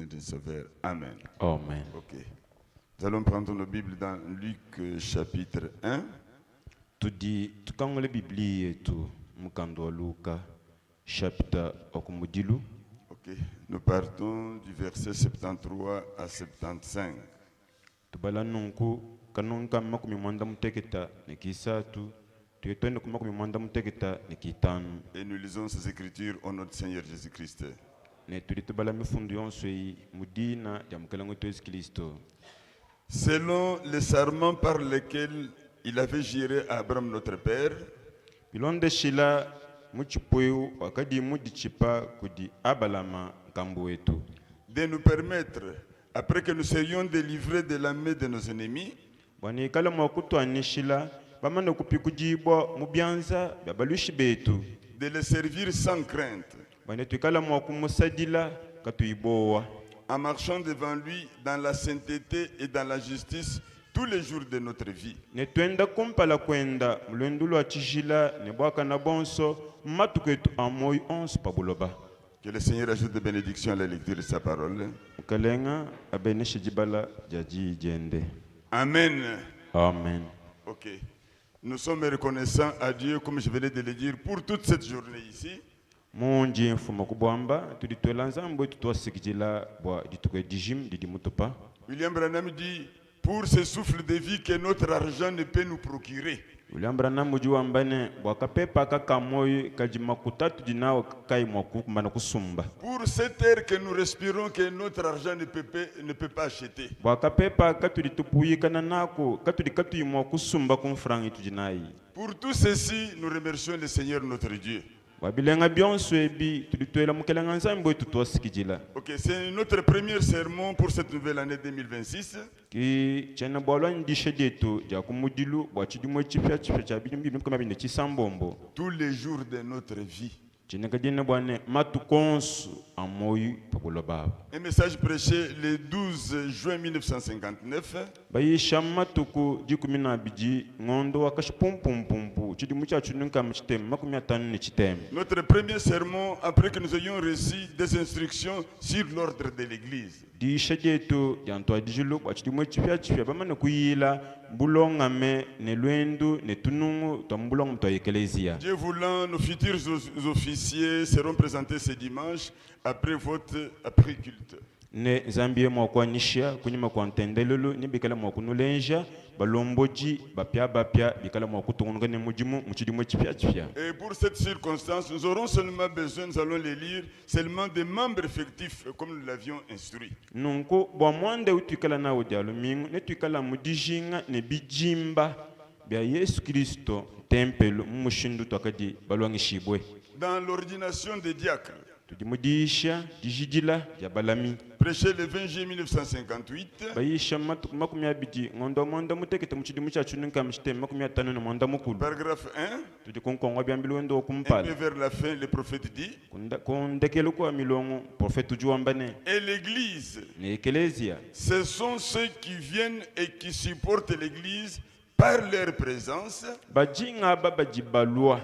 Seigneur et Sauveur. Amen. Amen. Ok. Nous allons prendre nos Bibles dans Luc chapitre 1. Tudi tukangole Biblia yetu mkando wa Luka chapter okumudilu. Ok. Nous partons du verset 73 à 75. Tubala nunku kanunka makumi mwanda muteketa nekisatu tuyetwende ku makumi mwanda muteketa nekitanu. Et nous lisons ces écritures au nom du Seigneur Jésus-Christ. Ne tuli tubala mifundu yonso yi mudina ya mukalango wetu Yesu Kristo. Selon les serments par lesquels il avait juré à Abraham notre père, Bilonde shila muchipuyu wakadi mudichipa kudi abalama nkambu wetu. de nous permettre, après que nous serions délivrés de la main de nos ennemis, Bwani kala mwakutu anishila bamana kupikujibwa mubyanza byabalushi betu. de les servir sans crainte, Bwani tukala mwakumusadila katuibowa. en marchant devant lui dans la sainteté et dans la justice tous les jours de notre vie. Ne twenda kumpala kwenda mulwendulu achijila ne bwaka na bonso matuku etu amoyi onso pabuloba. Que le Seigneur ajoute des bénédictions à la lecture de sa parole. Mukalenga abeneshe jibala jaji jende. Amen. Amen. Ok. Nous sommes reconnaissants à Dieu, comme je venais de le dire, pour toute cette journée ici. Munji mfuma kubwamba tuditwela nzambo tutwasikijila bwa ditukwe dijim didi mutupa. William Branham dit, pour ce souffle de vie que notre argent ne peut nous procurer. William Branham ujuambane bwa kapepa kakamoyi kajima kutatu dinao kai mwakumbana kusumba. Pour cet air que nous respirons que notre argent ne peut pas acheter. Bwa kapepa katulitupuyi kananako katulikatuyimwa kusumba kumfrangi tujinai. Pour tout ceci, nous remercions le Seigneur notre Dieu. Wabilenga byonso ebi tulitwela mukelenga nzambo etu twasikijila. Ok, c'est notre premier sermon pour cette nouvelle année 2026. Ki chena bwalwa ndishe dietu ja kumudilu bwa chidimwe chipya cha bidimu kama bine chisambombo. Tous les jours de notre vie. Chena kadine bwane matukonsu amoyi pakuloba. Un message prêché le 12 juin 1959. Bayisha matuku jikumina biji ngondo wakashipumpumpu chidimu cha chununka mchitem makumi atanu ni chitem. Notre premier sermon après que nous ayons reçu des instructions sur l'ordre de l'église. Dishe dietu jantwa dijilu bwa chidimwe chipya bamana kuyila bulongame ne lwendu ne tunungu tambulong mtwa ekelezia. Dieu voulant, nos futurs officiers seront présentés ce dimanche après vote, après culte. Ne zambie mwakwa nishia kunyima kwa ntendelulu ni bikala mwakunulenja balomboji bapya bikala mwakutunga ne mujimu muchidimwe chipya. Et pour cette circonstance, nous aurons seulement besoin, nous allons les lire, seulement des membres effectifs comme nous l'avions instruit. Nunku bwa mwande utukala na udialu mingu ne tukala mudijinga ne bijimba bya Yesu Kristo tempelo mushindu twakadi balwangishibwe. Dans l'ordination des diacres, Tudimudisha dijidila ya balami. prêché le 20 juillet 1958, Bayisha matuku makumi abidi ngondo mwanda mutekete muchidimu cha chununka mchitem makumi atanu na mwanda mukulu. paragraphe 1, Tudikunkongwa byambilu wendo un peu okumpala. vers la fin, le prophète dit, Kundekelo kwa milongo profete ujuambane et l'église, ne ekelezia. ce sont ceux qui viennent et qui supportent l'église par leur présence, Bajinga baba jibalua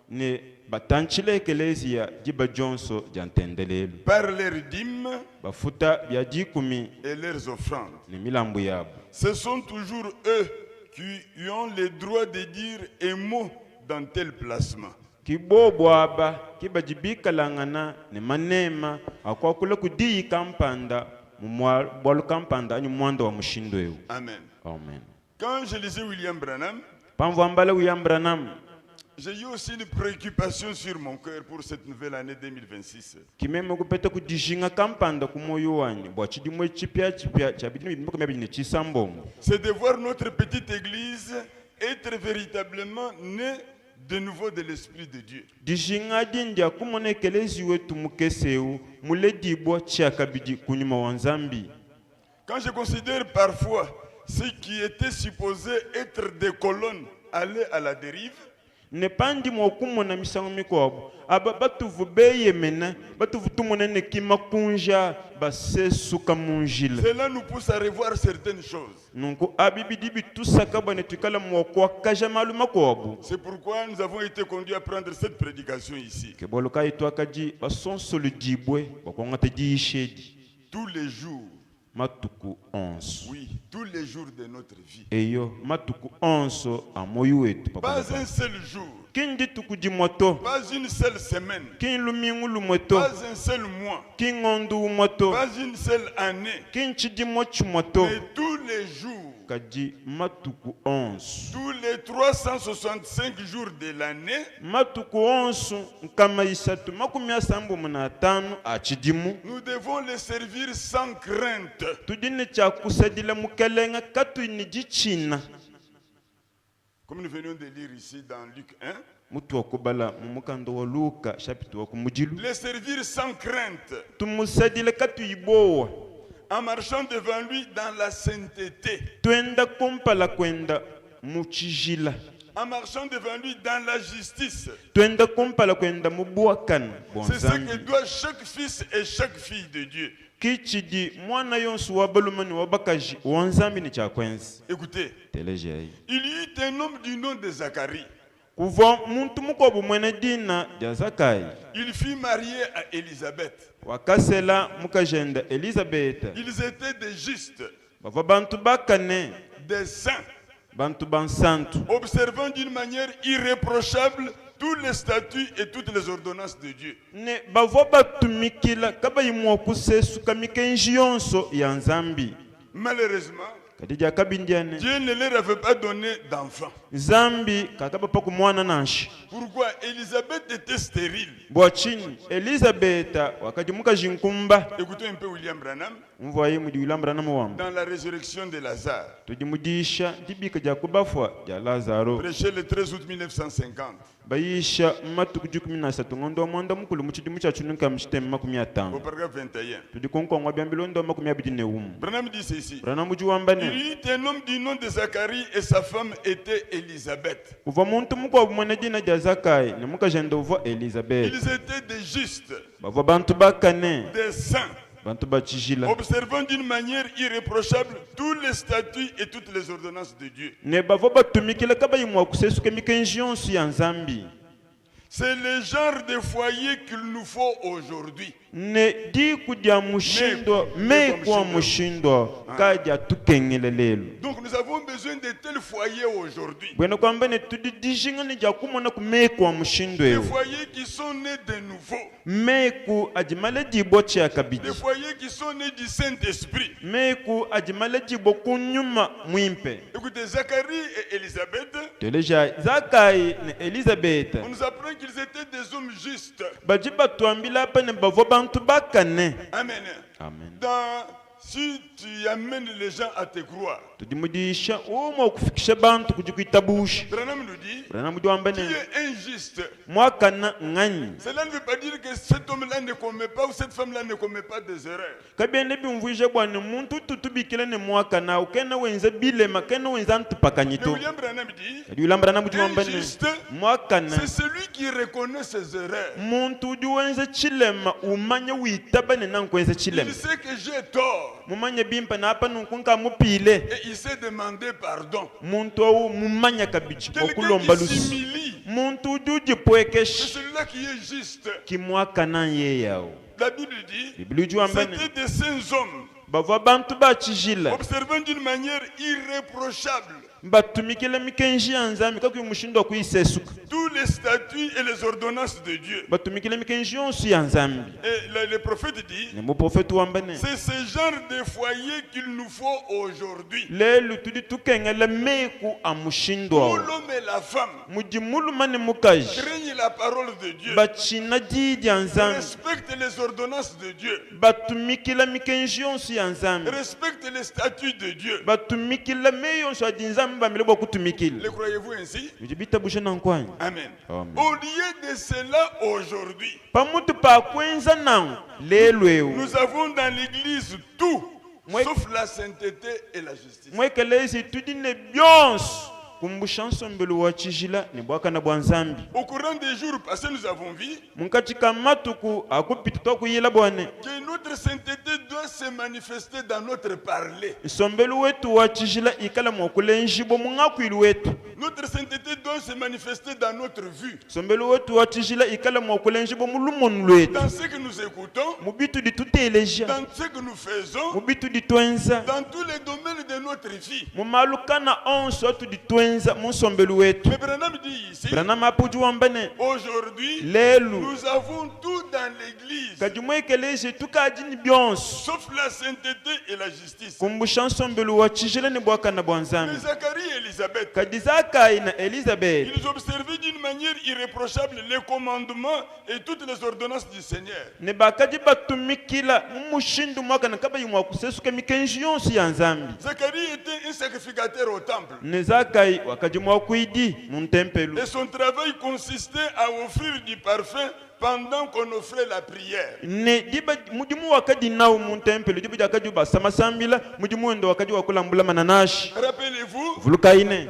ne batanchile ekelezia jiba jonso jantendelelu. par leurs dîmes Bafuta bya jikumi et leurs offrandes. ne milambu yabo. Ce sont toujours eux qui ont le droit de dire un mot dans tel placement. Kibobwaba kibajibikalangana ne manema akwakula kudiyi kampanda bwalu kampanda anyu mwanda wa mushindo eu. Amen. Amen. Quand je lisais William Branham, Pamvambala William Branham j'ai eu aussi une préoccupation sur mon cœur pour cette nouvelle année 2026. kimeme kupeta kudishinga kampanda kumoyo wanyu bwa chidimwe chipya cha bidimu bimaka byabine chisambongo. C'est de voir notre petite église être véritablement née de nouveau de l'Esprit de Dieu. Dishinga dinja kumona ekelezi wetu mukeseu muledibwa chiakabidi kunyuma wa Nzambi. Quand je considère parfois ce qui était supposé être des colonnes aller à la dérive, Ne pandi mwakumona misango mikoabo aba batuvu beyemena batuvu tumona ne kimakunja basesuka munjila. cela nous pousse à revoir certaines choses. Nunku abibidi bitusaka bane tukala mwakwa kaja maluma koabo. C'est pourquoi nous avons été conduits à prendre cette prédication ici. Keboloka itwakaji basonso ludibwe bakwangata diishedi. tous les jours. matuku 11. Oui, tous les jours de notre vie. Eyo matuku 11 amoyo wetu papa. Pas un seul jour. Kindi tuku di moto. Pas une seule semaine. Kin lumingu moto. Pas un seul mois. Kin ngondu moto. Pas une seule année. Kin chidi mochi moto. Mais tous les jours. Kadi matuku 11. Tous les 365 jours de l'année. Matuku 11 kama isatu makumi asambu munatano achidimu. Nous devons les servir sans crainte. Tudine cha kusadila mukelenga katu iniji china. Comme nous venons de lire ici dans Luc 1. Mutu wakubala mumukando wa Luka chapitre wa kumujilu. Les servir sans crainte. Tumusadile katu ibowa. En marchant devant lui dans la sainteté. Twenda kumpala kwenda muchijila. En marchant devant lui dans la justice. Twenda kumpala kwenda mubuakana. C'est ce que doit chaque fils et chaque fille de Dieu. Kichidi mwana yonsu wabalumani wabakaji wanzambi ni chakwenzi. Écoutez, Teleje. il y eut un homme du nom de Zacharie. Kuva muntu mukobu mwene dina ya Zakai. Il fut marié à Élisabeth. Wakasela mukajenda Elizabeth. Ils étaient des justes, Bava bantu bakane. des saints, Bantu bansantu. observant d'une manière irréprochable tous les statuts et toutes les ordonnances de Dieu. Ne bava batumikila kaba yimwa kusesu kamikenji yonso ya nzambi. Malheureusement, Kadija kabindiane. Dieu ne leur avait pas donné d'enfant. Zambi kakaba paku mwana nanshi. Pourquoi? Élisabeth était stérile. Bwachini Elizabeth wakati mukajinkumba. Écoutez un peu William Branham Mvoye mudi wilambra na mwamba. dans la résurrection de Lazare. Tujimudisha dibika ja kubafwa ja Lazaro. Prêché le 13 août 1950 Bayisha matuku 13 ngondo mwanda mukulu muchidi muchachu nunka mshitema makumi au atano. paragraphe 21. Tudikonkwa byambilondo makumi abidi ne umu. Branham dit ceci. Brana mujuwamba Il ne. y eut un homme du nom de Zacharie et sa femme était Élisabeth. Kuva muntu mukwa mwana dina ja Zakai ne mukajenda uva Elizabeth. Ils étaient des justes, Bava bantu bakane. des saints, Bantu bachijila. observant d'une manière irréprochable tous les statuts et toutes les ordonnances de Dieu. Ne bava batumikila kaba yimwa kusesuke mikenji yonsu ya nzambi. C'est le genre de foyer qu'il nous faut aujourd'hui. Ne di kudya mushindwa me kwa mushindwa kaja tukengele lelo. Donc nous avons besoin de tels foyers aujourd'hui. Bwena kwamba ne tudi dijinga ne jakumona ku me kwa mushindwa Des ewo. foyers qui sont nés de nouveau. Meku ajimale jibo cha kabidi. Des foyers qui sont nés du Saint-Esprit. Meku ajimale jibo kunyuma mwimpe. Écoutez, Zacharie et Élisabeth, Teleja Zakai ne Elizabeth. on nous apprend qu'ils étaient des hommes justes. Bajiba tuambila hapa ne bavo bantu bakane. Amen. Amen. Si tu amènes les gens à te croire, Tudimudisha umo kufikisha bantu kujikuitabushi. Branham nous dit, Brana mujuwamba tu ne. es injuste. Mwaka na ngani. Cela ne veut pas dire que cet homme-là ne commet pas ou cette femme-là ne commet pas des erreurs. Kabiende bimvuje bwana muntu tutubikile ne mwaka na ukena wenza bilema kena wenza Mais ntupakanyito. William Branham dit, Yulambra na mujuwamba ne. injuste, Mwaka na c'est celui qui reconnaît ses erreurs. muntu ujuwenza chilema umanya uitaba ne nankwenza Il chilema. sait que j'ai tort Mumanya bimpa na hapa nunkunka mupile. et il sait demander pardon. Muntu au mumanya kabichi Quelqu'un okulomba qui lusi. s'humilie, Muntu ujuji c'est pwekeshi celui-là qui est juste. ki mwaka na yeyao. La Bible dit, Biblia ujuwamba ne. c'était des saints hommes, Bava bantu bachijila. observant d'une manière irréprochable Batumikile mikenji ya nzambi kaku mushindo kuisesuka. tous les statuts et les ordonnances de Dieu. Batumikile mikenji yonsu ya nzambi. Et le prophète dit, Ne muprofeti wambane. c'est ce genre de foyer qu'il nous faut aujourd'hui. Lelu tudi tukengele meku Où amushindwa. l'homme et la femme Mujimulu mane mukaji. craignent la parole de Dieu, Bachina didi ya nzambi. respectent les ordonnances de Dieu, Batumikile mikenji yonsu ya nzambi. respectent les statuts de Dieu. Batumikile me yonsu adi nzambi bamile bokutumikile. Le croyez-vous ainsi? Ujibita bushe na nkwanya. Amen. Amen. Au lieu de cela, aujourd'hui, Pamutu pa kwenza nangu. Lelu ewu. nous avons dans l'église tout, Moi- sauf la sainteté et la justice. Mwekelezi tudi ne byonsu. Kumbushanso mbelu wa chijila ni bwaka na bwanzambi. Au courant des jours passés, nous avons vu Munkachika matuku akupita tokuyila bwane. que notre sainteté doit se manifester dans notre parler. Isombelu wetu wa chijila ikala mwakulenjibo mungakwilu wetu. Notre sainteté doit se manifester dans notre vue. sombelo wetu watijila ikala mwakulenji bomulumonu lwetu Dans ce que nous écoutons, mubitu dituteleja dans ce que nous faisons, mubitu ditwenza dans tous les domaines de notre vie. mumalukana onso atu ditwenza musombelo wetu. Mais Branham dit ici, Branham apuji wambane aujourd'hui, lelu nous avons tout dans l'église, kajimwekeleje tukajini byonso sauf la sainteté et la justice. kumbusha nsombelo wachijila ni bwaka na Mais bwanzambi Zacharie et Élisabeth, kadizakai na Elizabeth ils observaient d'une manière irréprochable les commandements et toutes les ordonnances du Seigneur. ne bakaji batumikila mumushindu mwaka na kaba yimwa kusesuka mikenji yonsi ya nzambi. Zacharie était un sacrificateur au temple. Ne zakai wakaji mwa kuidi muntempelu Et son travail consistait à offrir du parfum pendant qu'on offrait la prière. ne diba mudimu wakadi nawo muntempelu diba jakaji basama sambila mudimu ndo wakaji wakulambula mananashi Rappelez-vous, vulukaine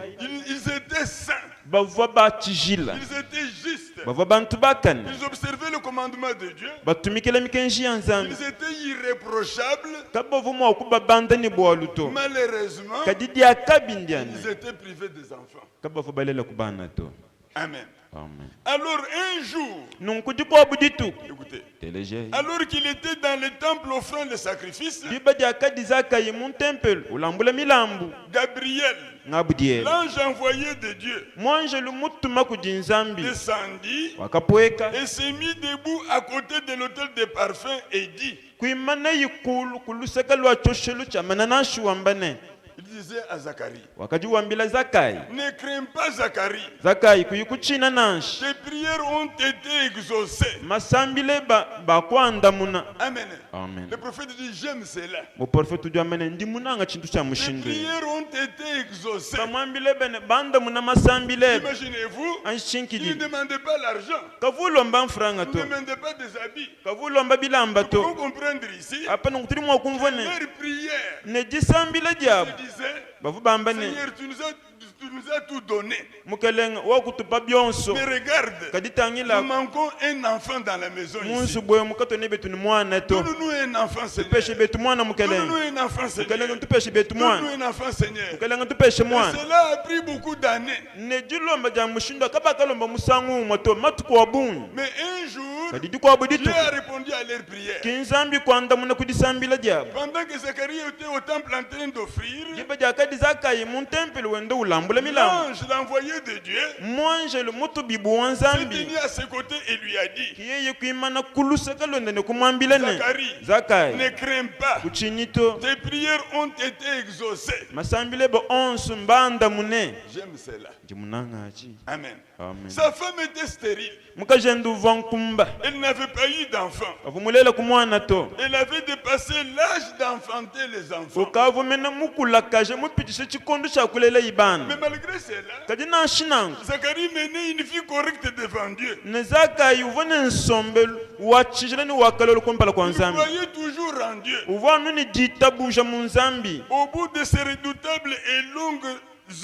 ils étaient saints, bava batijila ils étaient justes, bava bantu bakane ils observaient le commandement de Dieu, batumikila mikenji ya nzambi ils étaient irréprochables. kabavu mwa kubabanda ni bwaluto Malheureusement, kadidi akabindiani ils étaient privés des enfants. kabavu balela kubana to. Amen. Amen. Alors un jour, Nunkuti kwa buditu écoutez, teleje alors qu'il était dans le temple offrant les sacrifices, diba jakadi zakai muntempelu ulambula milambu Gabriel, ngabudiel l'ange envoyé de Dieu, mwanjelu mutuma kujinzambi descendit wakapweka et s'est mis debout à côté de l'autel de parfum et dit, kuimana yikulu kulusaka lwa choshelu cha mananashi wambane il disait à Zacharie, wakaji wambila zakai ne crains pas Zacharie, zakai kuyikuchina nashi tes prières ont été exaucées. masambile bakwanda muna. Amen. Amen. Le prophète dit, j'aime cela. Muprofetu ujua mene ndi munanga chintu cha Les mushindu prières ont été exaucées. kamwambile bene banda muna masambile Imaginez-vous, il ne anshinkidi demandait pas l'argent, kavulomba mfuranga il ne to demandait pas des habits. kavulomba bilamba Nous pouvons to comprendre ici, apa nokutiri mwa kumvone leur prière ne jisambile jabo disait, bavu bambane Seigneur, tu nous as tout donné. mukelenga wakutupa byonso Mais regarde, nous kaditangila manquons un enfant dans la maison ici. munsu bwe mukatone betu ni mwana to Donne-nous un enfant, tupeshe Seigneur. betu mwana Donne-nous mukelenga un enfant, Seigneur. mukelenga tupeshe betu mwana Donne-nous un enfant, Seigneur. mukelenga tupeshe Et mwana cela a pris beaucoup d'années. ne jilomba ja mushindo akaba kalomba musangu mwato matuko wabunyu Mais un jour, kadidi kwa buditu Dieu a répondu à leur prière. kinzambi kwanda muna kudisambila jabo Pendant que Zacharie était au temple en train d'offrir, jiba jakadi zakayi muntempele wende ulambula milambo l'ange, l'envoyé de Dieu, mwanjelu mutu bibu wa s'est nzambi tenu à ses côtés et lui a dit, kiyeye kuimana kulusaka londe ne kumwambila ne Zacharie, zakayi ne crains pas. kuchinyito Tes prières ont été exaucées. masambile bo onsu mbanda mune J'aime cela. jimunangachi. Amen. Amen. Sa femme était stérile. mukajendu vankumba Elle n'avait pas eu d'enfant. avumulela kumwana to Elle avait dépassé l'âge d'enfanter les enfants. ukavumena mukulakaje mupitise chikondo cha kulela Mais ibana malgré cela, kadi nashinanga Zacharie menait une vie correcte devant Dieu. ne zakayi uvone nsombelu wachijila ni wakalolo kumpala kwa Il nzambi croyait toujours en Dieu. uvanu ni jitabuja mu nzambi Au bout de ces redoutables et longues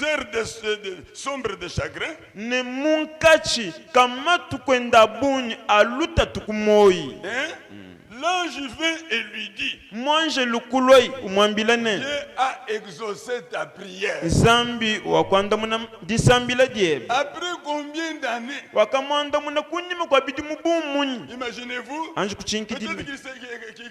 heures sombres de chagrin, ne munkachi kama tukwenda bunyi aluta tukumoyi l'ange vint et lui dit, mwanje lukuloi umwambilane Dieu a exaucé ta prière. zambi wakwanda muna disambila diebe Après combien d'années? wakamwanda muna kunyima kwa bidi mubumunyi Imaginez-vous, anje peut-être kuchinkidile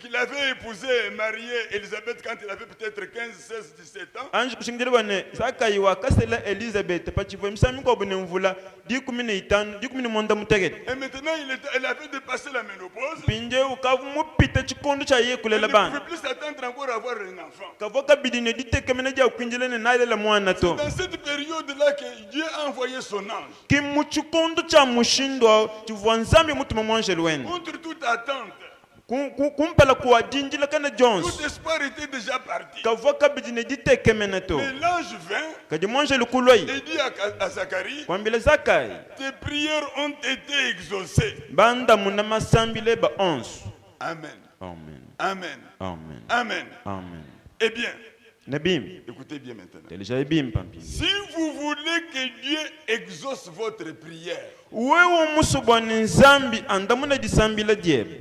qu'il avait épousé, marié Elisabeth quand il avait peut-être 15, 16, 17 ans. anje kuchinkidile bane zakayi wakasela Elizabeth pachivo misami kwa bune mvula 15 10 mutegete Et maintenant, elle avait dépassé la ménopause. pinje ukavu mupita chikondo cha ye Elle kulela ne bana pouvait plus s'attendre encore à avoir un enfant. kavoka bidi ne ditekemene ja kwinjilene nalela mwana to Dans cette période-là que Dieu a envoyé son ange. kimu chikondo cha mushindo chivwa nzambi mutuma mwanjelu wene Contre toute attente, kumpala kuwadinjila kana tout Jones espoir était déjà parti. kavoka bidi ne ditekemene to Mais l'ange vint kadi mwanjelu kuloi et dit à Zacharie, kwambile zakayi tes prières ont été exaucées. banda muna masambile ba 11. Amen. Amen. Amen. Amen. Amen. Amen. Eh bien, Nebim. écoutez bien maintenant. Deja ebim pampi. Si vous voulez que Dieu exauce votre prière Wewe musubwani nzambi andamuna disambila diebe.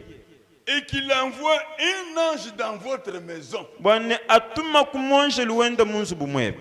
et qu'il envoie un ange dans votre maison, Bwane atuma kumonje luwenda munzu bumwebe.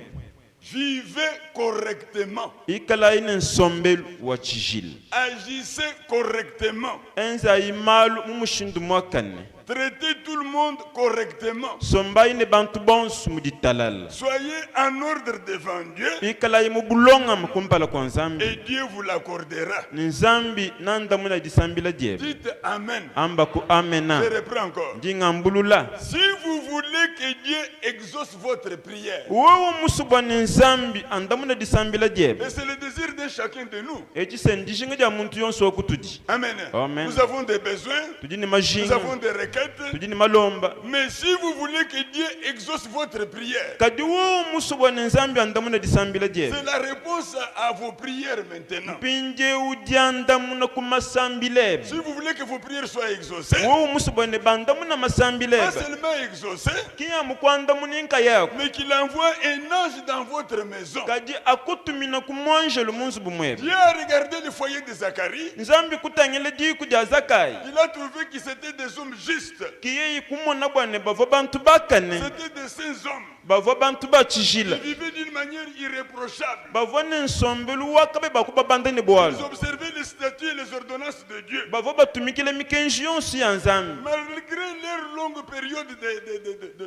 Vivez correctement. ikala ine nsombelu wa chijili Agissez correctement. enza imalu mumushindu mwakane Traitez tout le monde correctement. somba ine bantu bonsu muditalala Soyez en ordre devant Dieu ikala imubulonga mukumpala kwa nzambi et Dieu vous l'accordera. ni nzambi nanda muna disambila diebe Dites Amen. amba ku amena Je reprends encore. ndinga mbulula Si vous voulez que Dieu exauce votre prière, wowo musubwa ni nzambi anda muna disambila diebe et c'est le désir de chacun de nous. ekise ndishinga dia muntu yonso okutudi Amen. Amen. Nous avons des besoins, tudi ni nous majinga avons des requêtes. tudi ni malomba Mais si vous voulez que Dieu exauce votre prière, kadi wowo musubwa ni nzambi anda muna disambila diebe c'est la réponse à vos prières maintenant. pinje udianda muna kumasambilebe Si vous voulez que vos prières soient exaucées, wowo musubwa ni banda muna pas masambilebe seulement exaucées, kiya mukwanda muninka yako mais qu'il envoie un ange dans votre maison. kadi akutumina kumwanjelu munzu bumwebe Dieu a regardé le foyer de Zacharie. nzambi kutangele diku dia zakayi Il a trouvé que c'était des hommes justes. kiyeyi kumona bwane bavo bantu bakane C'était de ces hommes bavo bantu qui bachijila vivaient d'une manière irréprochable. bavo ni nsombelu wakabe bakuba bandani Ils bwalo observaient les statuts et les ordonnances de Dieu. bavo batumikile mikenji yonsi ya nzambi Malgré leur longue période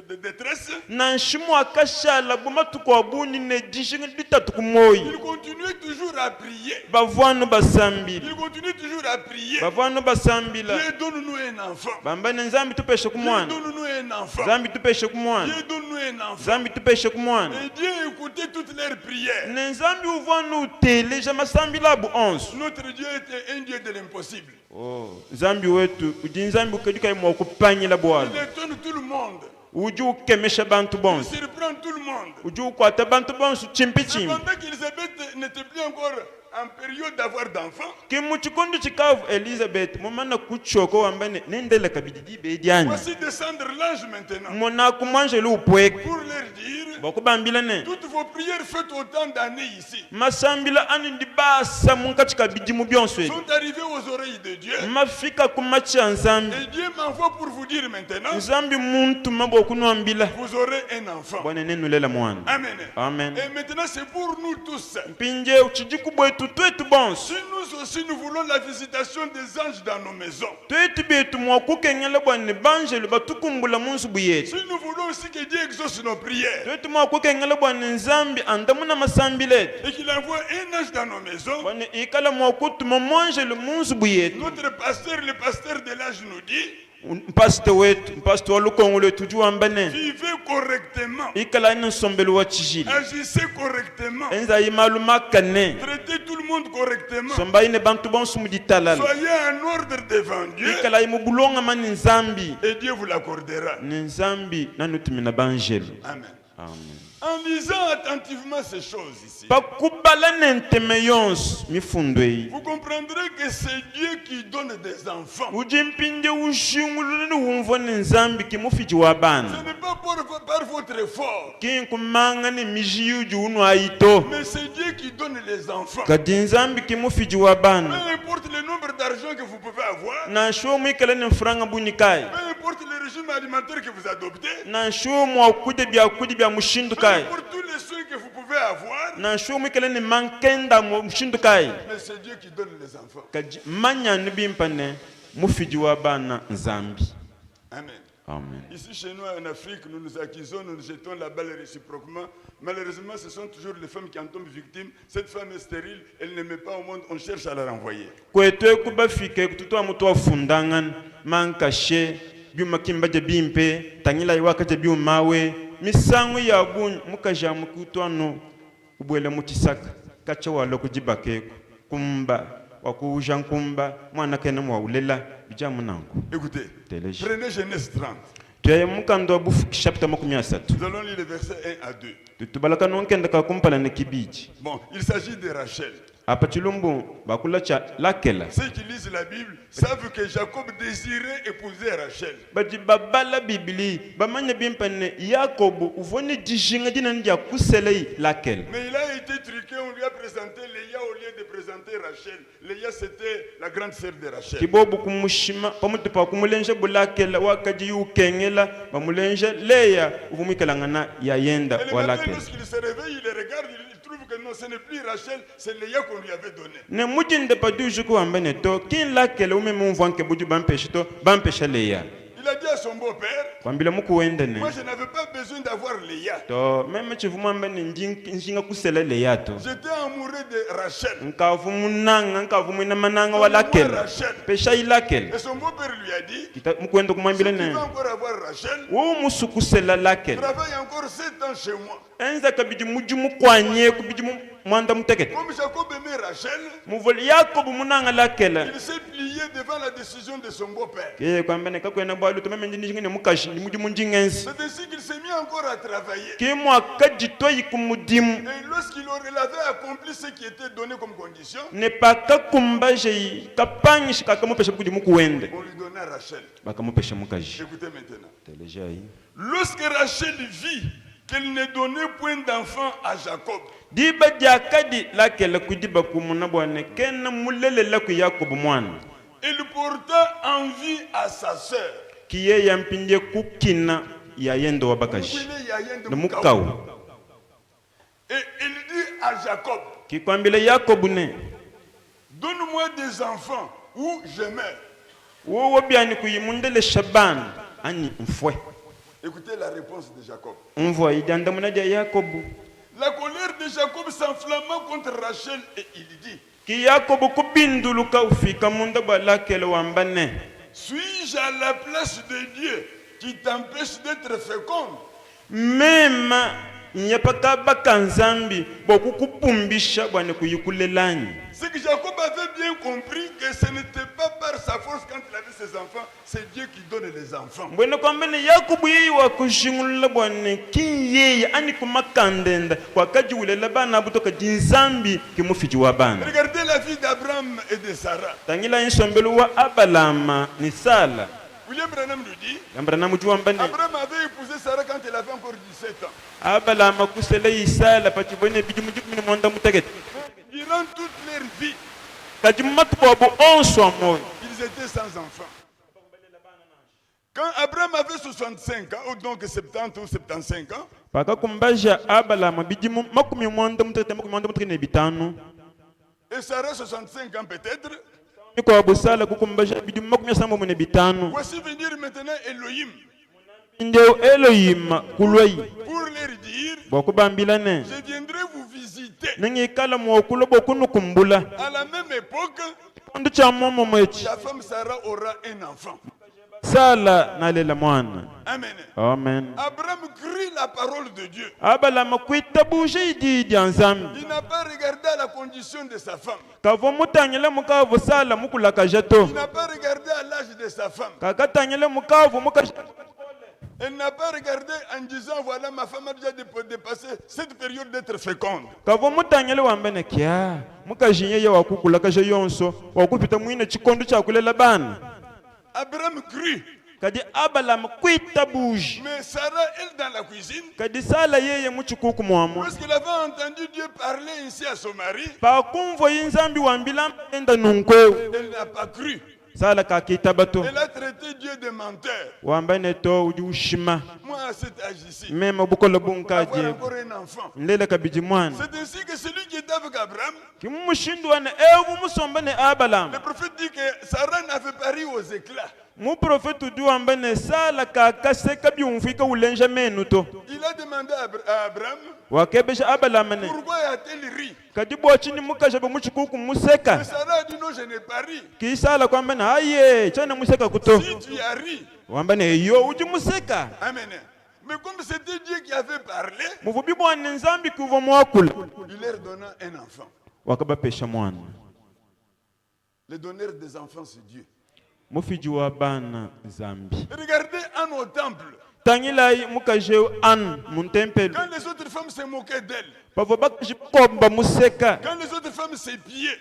de détresse, na nshimu akashala bumatuku abuni ne dishinga ditatu kumoyi ils continuaient toujours à prier. bavo anu basambila Ils continuent toujours à prier. bavo anu basambila Dieu donne-nous un enfant. bambane nzambi tupeshe Dieu kumwana donne-nous un enfant. nzambi tupeshe kumwana Dieu donne-nous un enfant. nzambi tupeshe kumwana Et Dieu écoutait toutes leurs prières. ne nzambi uvanu uteleja masambila abu onsu Notre Dieu était un Dieu de l'impossible. nzambi wetu udi nzambi ukeduka imwa kupanyila bwalo Il étonne tout le monde. uji ukemesha bantu Il bonse surprend tout le monde. uji ukwata bantu bonse chimpi chimpi Cependant qu'Élisabeth n'était plus encore en période d'avoir d'enfants, kimu chikondi chikavu elizabeth mumana kuchoko wambane nendele kabididi bediani voici descendre l'ange maintenant mona kumwanjelu upweke pour leur dire bakubambila ne toutes vos prières faites autant d'années ici masambila ani ndibasa munkati kabidimu byonso ebi sont arrivées aux oreilles de Dieu. mafika kumachi ya nzambi Et Dieu m'envoie pour vous dire maintenant, nzambi muntu mabo kunwambila vous aurez un enfant. bwana nenulela mwana Amen. amen Et maintenant c'est pour nous tous. mpinje uchiji bwetu twetu bonse Si nous aussi nous voulons la visitation des anges dans nos maisons, twetu betu mwakukengela bwana banjelu batukumbula munsu buyetu si nous voulons aussi que Dieu exauce nos prières twetu mwakukengela bwana nzambi andamuna masambiletu et qu'il envoie un ange dans nos maisons, bwana ikala mwakutuma mwanjelu munsu buyetu notre pasteur, le pasteur de l'âge nous dit, mpasite wetu mpasite wa lukongo lwetu juwambane vivez correctement, ikala ine nsombelu wa chijili agissez correctement, enza imalu makane traitez tout le monde correctement, somba ine bantu bonsu muditalala soyez en ordre devant Dieu ikala imubulonga mani nzambi et Dieu vous l'accordera. ni nzambi nanutumina banjelu Amen. amen En lisant attentivement ces choses ici, bakubala nenteme yonso mifundo eyi vous comprendrez que c'est Dieu qui donne des enfants. ujimpinde ushingulule wumvo ni nzambi kimufiji wa Ce bana n'est pas par votre effort, kinkumanga ni miji yuji unu ayito mais c'est Dieu qui donne les enfants. kadi nzambi kimufiji wa bana Peu importe le nombre d'argent que vous pouvez avoir, na shuo mwikala ni mfuranga bunikayi peu importe le régime alimentaire que vous adoptez, na shuo mwakudi bya mushindukayi peu importe tous les soins que vous pouvez avoir, na shuo mwikala ni mankenda mushindukayi mais c'est Dieu qui donne les enfants. kadi manyani bimpane mufiji wa bana nzambi Amen. amen Ici chez nous en Afrique, nous nous accusons, nous nous jetons la balle réciproquement. Malheureusement, ce sont toujours les femmes qui en tombent victimes. Cette femme est stérile, elle ne met pas au monde, on cherche à la renvoyer. kwetu ekubafike kututwa mutu wafundangan mankashe byuma kimbaje bimpe tangila iwakaje byumawe misango ya bunyu mukaja mukutwano ubwele mukisaka kacha walo kujibakeko kumba wakuja nkumba mwana kena mwaulela bija munango Écoutez, Télége. prenez Genèse 30. tuyaye mukando wa bufu chapter 13 Nous allons lire les versets 1 à 2. tutubalaka nonkenda kakumpala ne kibiji Bon, il s'agit de Rachel. apa chilumbu bakula cha lakela Ceux qui lisent la Bible savent que Jacob désirait épouser Rachel. baji babala bibli bamanya bimpane yakobo uvoni dijinga dina ndia kuselei lakel. Mais il a été truqué, on lui a présenté Léa au lieu de présenter Rachel. Léa c'était la grande sœur de Rachel. Kibobu kumushima pamutu pa kumulenje bulakela wakaji ukengela bamulenje leya uvumwikalangana yayenda Et le matin, walakel. lorsqu'il se réveille, il regarde, il trouve que non, ce n'est plus Rachel, c'est Léa qu'on lui avait donné. Ne mujinde pa dujuku ambene to kin lakel ume mumvanke buju bampeshe to bampeshe leya. Il a dit à son beau-père, Kwambila muku wendene moi je n'avais pas besoin d'avoir Léa. to meme chivumu ambene njinga kusela leya to. J'étais amoureux de Rachel. Nkavumunanga nkavumwina mananga Moi, walakel. Rachel. Pesha ilakel. Et son beau-père lui a dit, Kita mukwenda si kumwambila tu ne. veux encore avoir Rachel, Wo musukusela lakel. travaille encore 7 ans chez moi. Enza kabidi mujumu kwanye kubidi mwanda mutekete. Comme Jacob aimait Rachel, Muvoli Yakobo munanga lakela. il s'est plié devant la décision de son beau-père. Ke kwambene kakwena bwalu tumeme njingine mukashi mujumu njingensi. C'est ainsi qu'il s'est mis encore à travailler. Ke mwaka jitoyi kumudimu. Et lorsqu'il avait accompli ce qui était donné comme condition, Ne paka kumbaje kapanyishi kakamupesha kudimu kuwende. on lui donna Rachel. Bakamupesha mukaji. Écoutez maintenant. Telejai. Lorsque Rachel vit qu'elle ne donnait point d'enfant à Jacob, Diba jakadi lakela kudiba kumuna bwane kena mulele la ku Yakobo mwana. elle porta envie à sa sœur. Kiye yampinde kukina ya yendo wabakashi. Na mukawu. Et il dit à Jacob, Kikwambile Yakobo ne. donne-moi des enfants ou je meurs. Wo biani kuyimundele Shaban ani mfwe. Écoutez la réponse de Jacob. Mvwa idanda munaja Yakobo. La colère de Jacob s'enflamma contre Rachel et il dit, Ki Yakobo kubinduluka ufika munda balakele wambane. suis-je à la place de Dieu qui t'empêche d'être féconde? Mema nyapaka bakanzambi bokukupumbisha bwane kuyikulelanyi. C'est que Jacob avait bien compris que ce n'était pas par sa force quand il avait ses enfants, c'est Dieu qui donne les enfants. Mbwene kwambene Yakobo yeyi wakushingulula bwane kiyeyi ani kumakandenda kwakajiwulela bana butoka jinzambi kimufiji wa bana. Regardez la vie d'Abraham et de Sarah. Tangila insombelu wa Abalama ni Sala. William Branham nous dit, Abraham avait épousé Sarah quand elle avait encore 17 ans. Abalama kusele Isala pachibone bijumujumini mwanda mutegete. Durant toute leur vie, Kajimatu bobo onswa moyo. ils étaient sans enfants. Quand Abraham avait 65 ans, ou donc 70 ou 75 ans, Paka kumbaja Abalama bijimu makumi mwanda mutegete ne bitano. et Sarah 65 ans peut-être, Niko abusala kukumbaja bijimu makumi sambo mune bitano. voici venir maintenant Elohim Ndio Elohim kulwai. pour leur dire, Bokubambilane. je viendrai vous visiter. Ningi kala mwokulo bokunu kumbula. À la même époque, Kundu cha momo mwechi. ta femme Sarah aura un enfant. Sala nalela mwana. Amen. Amen. Abraham crie la parole de Dieu. Abalama kuitabuje idi nzambi. Il n'a pas regardé à la condition de sa femme. Kavo mutanyele mukavu sala mukulaka jato. Il n'a pas regardé à l'âge de sa femme. Kakatanyele mukavu mukash. Elle n'a pas regardé en disant, voilà, ma femme a déjà dépassé cette période d'être féconde. Kavo mutanyele wambene kya. Mukajinye ya wakukulaka yonso. Wakupita mwine chikondo cha kulela bana. Abraham crie. Kadi Abalama kuitabuje. Mais Sarah, elle, dans la cuisine, Kadi sala yeye muchikuku mwamo. lorsqu'elle avait entendu Dieu parler ainsi à son mari, Pa kumvo yinzambi wambila enda nunko. elle n'a pas cru. Sala kakitabato. Elle a traité Dieu de menteur. Wambene to ujushima. Moi, à cet âge ici, Mema bukolo avoir bunkaje. encore un enfant. Ndele kabiji mwana. C'est ainsi que celui qui était avec Abraham, Kimushindwane ewu musombane Abalama. le prophète dit que Sarah n'avait pas ri aux éclats. Mu prophète du ambane sala kakaseka byumfika ulenja menu to. Il a demandé à Abraham, Wakebesha Abalama ne. pourquoi a-t-elle ri? Kadibo chini mukaje muchikuku museka. Et Sarah a dit non, je n'ai pas ri. Kisala kwambane aye chana museka kuto. Si tu as ri, Wambane yo uji museka. amen. Mais comme c'était Dieu qui avait parlé, Muvubi bwana nzambi kuvo mwakula. il leur donna un enfant. Wakabapesha mwana. Le donneur des enfants, c'est Dieu. Mufiji wa bana zambi. Regardez en au temple. Tangilai mukaje an muntempelu. Quand les autres femmes se moquaient d'elle, Pavo bakaji komba museka. quand les autres femmes femmes s'épiaient,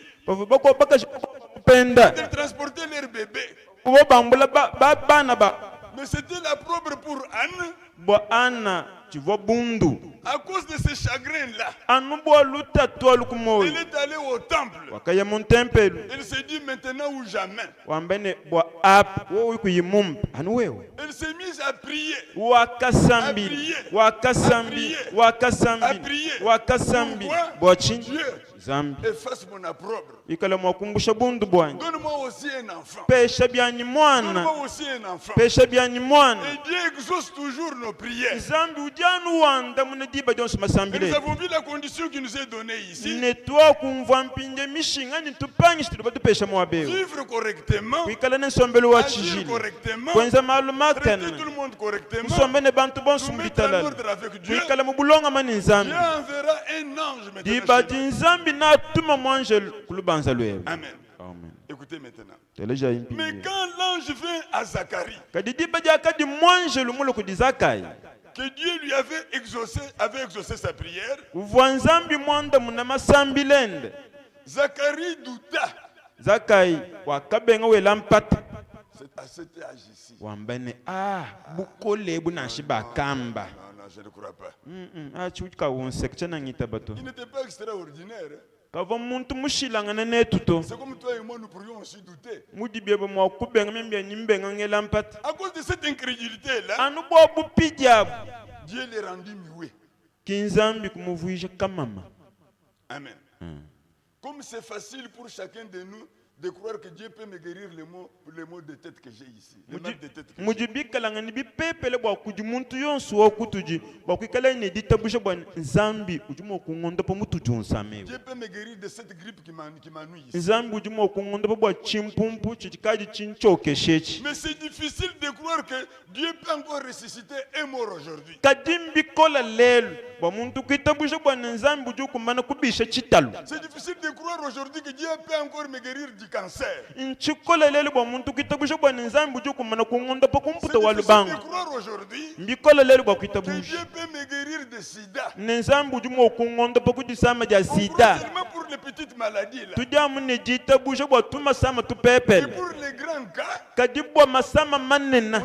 penda elles transportaient leur bébé. bo bambula bana ba Mais c'était la propre pour Anne. bo ana chivo bundu À cause de ce chagrin-là, anu bo luta tolu kumoyo elle est allée au temple. wakaya mun tempelu Elle s'est dit maintenant ou jamais. wambene bo ap wo wiku yimum anu wewe Elle s'est mise à prier. wakasambi wakasambi wakasambi wakasambi bochi Dieu, zambi efface mon opprobre. ikala mwakumbusha bundu bwanyi Donne-moi aussi un enfant. pesha byanyi mwana Donne-moi aussi un enfant. pesha byanyi mwana Et Dieu exauce toujours nos prières. zambi ujanu wanda munediba jonse Et masambile nous avons vu la condition qui nous est donnée ici. netwa kumva mpinje mishinga nitupangi tuba tupesha mwabewe Vivre correctement, kwikala nensombelo wa agir chijili correctement, kwenza maluma traiter tout kana le monde correctement, musombene bantu bonse nous mettre en mubitalala ordre avec Dieu. kwikala mubulonga mani nzambi Dieu enverra un ange diba maintenant. dinzambi natuma mwanje kulubanza lwewe Amen. amen Écoutez maintenant. teleja Mais impinje quand l'ange vint à Zacharie, kadi diba jakadi mwanje lumulo kudizakai que Dieu lui avait exaucé sa prière, uvwa nzambi mwanda muna masambilende Zacharie douta. zakai wakabenga welampata C'est à cet âge ici. wambane bukole bunashi bakamba Non, non, je ne crois pas. achuka wonsek chanangita bato Il n'était pas extraordinaire. Hein. kava muntu mushilangana netuto C'est comme toi et moi, nous pourrions aussi douter. mudibiebe mwakubenga membia nimbenga ngelampata À cause de cette incrédulité-là, anu bwa bupijabu Dieu les rendit muets. kinzambi kumuvuisha kamama Amen. Comme c'est facile pour chacun de nous de croire que Dieu peut me guérir les maux de tête que j'ai ici. Les mal de tête que j'ai. mujibikalangani bipepele bwa kuji muntu yonsu wokutuji bwakwikala ne ditabusha bwa nzambi ujuma okungonda po mutuji onsamewe Dieu peut me guérir de cette grippe qui m'ennuie ici. nzambi ujuma okungonda po bwa chimpumpu chichikaji chinchokeshechi Mais c'est difficile de croire que Dieu peut encore ressusciter un mort aujourd'hui. kadimbi kola lelo bwa muntu kwitabusha bwa nzambi uju kumana kubisha chitalu C'est difficile de croire aujourd'hui que Dieu peut encore me guérir du cancer. nchikola lelo bwa muntu kwitabusha bwa nzambi uju kumana kungonda po C'est kumputa wa difficile de lubango croire aujourd'hui mbikola lelo bwa que kwitabusha Dieu peut me guérir de sida. nzambi ujuma okungonda po kudisama ja On croit sida seulement pour les petites maladies là. tujamu ne jitabusha bwa tuma sama Et tupepele pour les grands cas, kadi bwa masama manena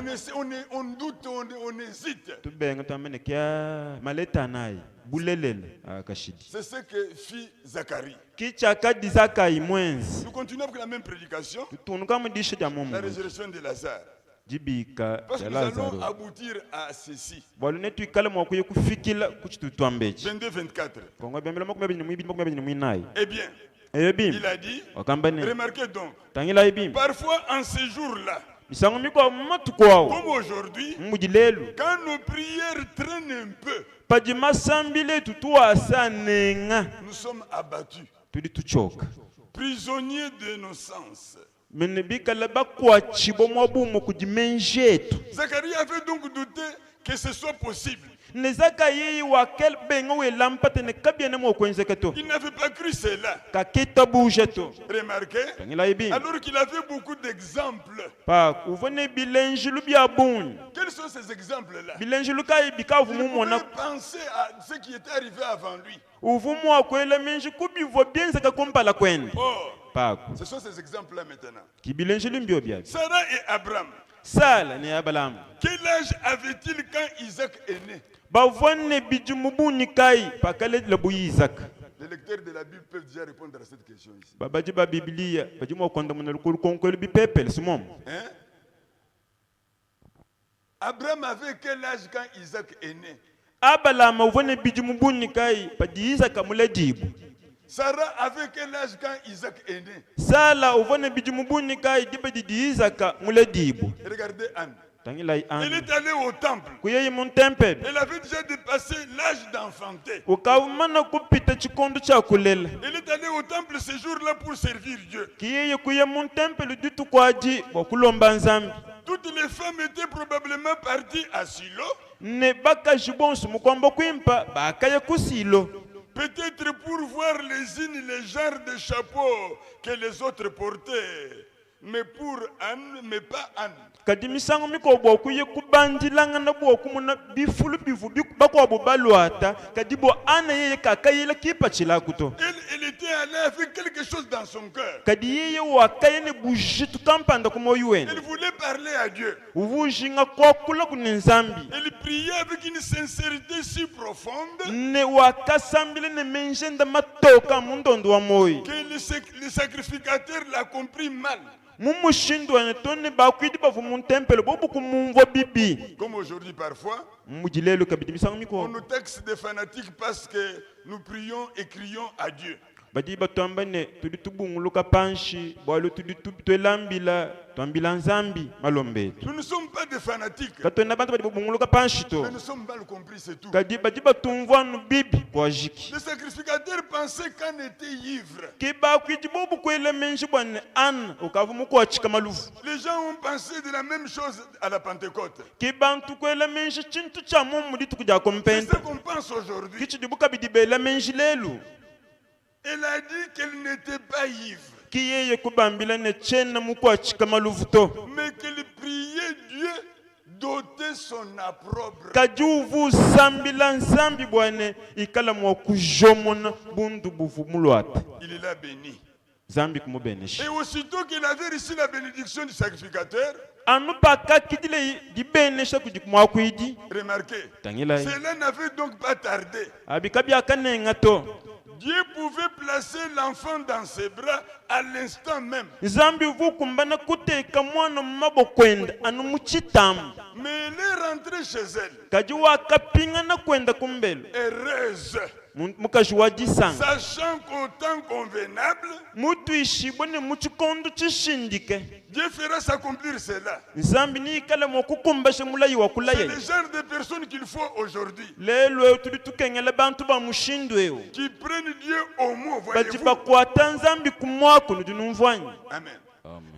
on doute, on hésite. tubenga tamene kya maleta naye bulelele akashidi C'est ce que fit Zacharie. kicha kadi zakai mwenzi Nous continuons avec la même prédication, tutunuka mudisha ja la mumu résurrection de Lazare. jibika Parce ja que nous allons lazaro aboutir à ceci. bwalune twikala mwakuye kufikila kuchitutwambechi 22-24. kongo byambela makumabili mwibili makumabili mwinayi Eh bien, ebim il a dit, wakambane remarquez donc, tangila ibim parfois en ces jours-là, misango miko matu kwao comme aujourd'hui, mujilelu quand nos prières traînent un peu, paji masambile tutuwasa nenga nous sommes abattus, tuli tuchoka prisonniers de nos sens. mene bikala bakwachibo mwabumo kudimenjetu Zacharie avait donc douté que ce soit possible. nezaka yeyi wakel benga welampate ne kabiene mwokwenzeke to Il n'avait pas cru cela. kakita buje to Remarquez, tangila ibim alors qu'il avait beaucoup d'exemples. pa uvone bilenjilu bya bunyu Quels sont ces exemples-là? bilenjilu kai bikavu Il mumona pouvait penser à ce qui était arrivé avant lui. uvumu akwela menji kubivo byenzeka kompala kwenda Or, pako ce sont ces exemples-là maintenant. kibilenjilu mbyo byabi Sarah et Abraham, sala ne abalamu quel âge avait-il quand Isaac est né? bavone bijumubuni kai pakale labu Isaac Les lecteurs de la Bible peuvent déjà répondre à cette question ici. babaji ba biblia baji mo konda munal kul konkol bi pepel sumom Hein? Abraham avait quel âge quand Isaac est né? abalama uvone bijumubuni kai paji Isaac amuladibu Sarah avait quel âge quand Isaac est né? sala uvone bijumubuni kai dibadi Isaac muladibu Regardez Anne. tangila Elle an est allée au temple. kuyeyi mun temple Elle avait déjà dépassé l'âge d'enfanter. ukavumana kupita chikondo cha kulela Elle est allée au temple ce jour-là pour servir Dieu. kiyeye kuye mun temple ditu kwaji wakulomba nzambi Toutes les femmes étaient probablement parties à Silo, ne bakaji bonsu mukwamba kwimpa bakaye kusilo peut-être pour voir les unes les genres de chapeaux que les autres portaient. Mais pour Anne, mais pas Anne. kadi misango miko bwakuye kubandilangana bwokumuna bifulu bivu bakwabo balwata kadi bo ana yeye kakayela kipa chilakuto Elle était est allé avec quelque chose dans son cœur. kadi yeye wakayene bujitu kampanda kumoyo wene Il voulait parler à Dieu. uvujinga kwakula kune nzambi Il priait avec une sincérité si profonde ne wakasambile ne menjenda matoka mundondo wa moyo que le sacrificateur l'a compris mal. mumushindwane tone bakwidi bavu muntempelo bobu kumumva bibi Comme aujourd'hui parfois, mujilelo kabidi bisangu on miko nous taxe des fanatiques parce que nous prions et crions à Dieu. badi batwambane tudi tubunguluka panshi bwalo tudi twelambila twambila nzambi malombe Nous ne sommes pas des fanatiques, katona bantu badi bunguluka panshi to mais nous sommes mal compris, c'est tout. kadi badi batumvwanu bibi bwajiki Le sacrificateur pensait qu'en était ivre. ke bakwidi bobu kwele menji bwane an ukavu mukwachika maluvu Les gens ont pensé de la même chose à la Pentecôte. ke bantu kwele menji chintu cha mumu ditu kuja C'est kompenta ce qu'on pense aujourd'hui. kichi dibuka bidibela menji lelu Elle a dit qu'elle n'était pas ivre, ki yeye kubambila ne chena mukwachika maluvu to mais qu'elle priait Dieu d'ôter son opprobre. kajuvu sambila nzambi bwane ikala mwa kujomona bundu buvu mulwata Il l'a béni. zambi kumubeneshi Et aussitôt qu'il avait reçu la bénédiction du sacrificateur, anu paka kidile dibenesha kujikumwa kwidi remarquez, tangila cela n'avait donc pas tardé. abikabi akanenga to Dieu pouvait placer l'enfant dans ses bras à l'instant même. nzambi vukumbana kuteka mwana mumabokwenda anu muchitamu Mais elle est rentrée chez elle, kaji wakapingana kwenda kumbelo heureuse, mukaji wajisanga sachant qu'au temps convenable, mutu ishibwe ne muchikondo chishindike Dieu fera s'accomplir cela. nzambi ni ikala mokukumbashe mulayi wa C'est kulaya le genre de personnes qu'il faut aujourd'hui, lelo tuli tukengela bantu ba mushindweo qui prennent Dieu au mot, bati voyez-vous. bakwata nzambi kumwako nudunumvwanyi Amen.